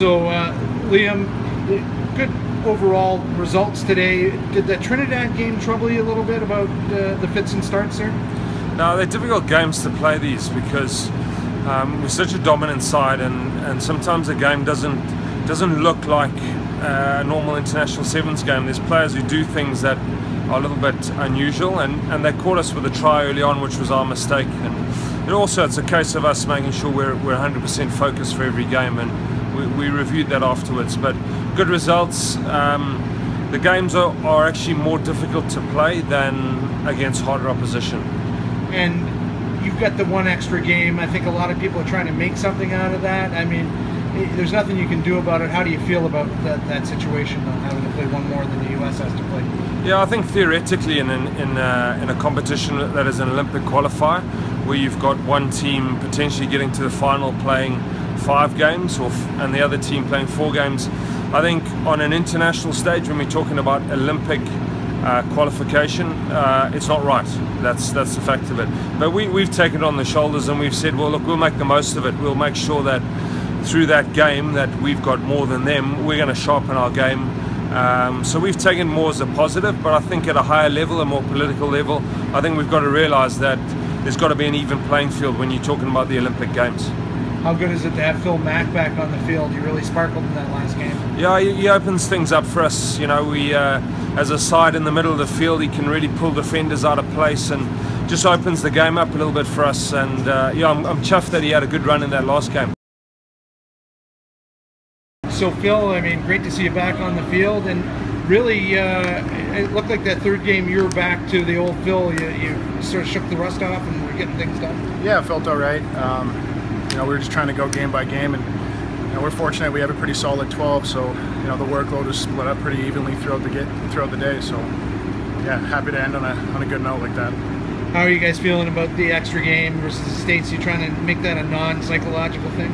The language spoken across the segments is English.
So, Liam, good overall results today. Did the Trinidad game trouble you a little bit about the fits and starts there? No, they're difficult games to play these because we're such a dominant side, and sometimes a game doesn't look like a normal international sevens game. There's players who do things that are a little bit unusual, and they caught us with a try early on, which was our mistake. And it's a case of us making sure we're 100% focused for every game, and we reviewed that afterwards. But good results. The games are actually more difficult to play than against harder opposition. And you've got the one extra game. I think a lot of people are trying to make something out of that. I mean, there's nothing you can do about it. How do you feel about that situation, having to play one more than the U.S. has to play? Yeah, I think theoretically in a competition that is an Olympic qualifier, where you've got one team potentially getting to the final playing 5 games and the other team playing 4 games, I think on an international stage, when we're talking about Olympic qualification, it's not right. That's the fact of it. But we've taken it on the shoulders and we've said, well, look, we'll make the most of it. We'll make sure that through that game that we've got more than them. We're going to sharpen our game. So we've taken more as a positive, but I think at a higher level, a more political level, I think we've got to realise that there's got to be an even playing field when you're talking about the Olympic Games. How good is it to have Phil Mack back on the field? He really sparkled in that last game. Yeah, he opens things up for us. You know, we as a side in the middle of the field, he can really pull defenders out of place and just opens the game up a little bit for us. And yeah, I'm chuffed that he had a good run in that last game. So Phil, I mean, great to see you back on the field, and really, it looked like that third game you were back to the old Phil. You sort of shook the rust off and were getting things done. Yeah, it felt all right. You know, we were just trying to go game by game, and you know, we're fortunate we have a pretty solid 12. So you know, the workload was split up pretty evenly throughout the day. So yeah, happy to end on a good note like that. How are you guys feeling about the extra game versus the States? You trying to make that a non-psychological thing?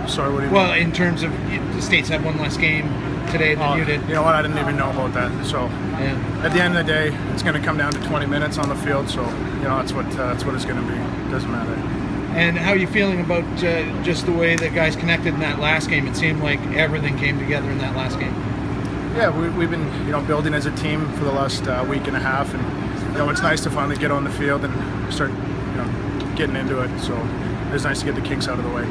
Sorry, what do you mean? Well, in terms of the States had one less game today than you did. You know what? I didn't even know about that. So yeah. At the end of the day, it's going to come down to 20 minutes on the field. So you know, that's what it's going to be. It doesn't matter. And how are you feeling about just the way the guys connected in that last game? It seemed like everything came together in that last game. Yeah, we've been building as a team for the last week and a half, and it's nice to finally get on the field and start getting into it. So it's nice to get the kinks out of the way.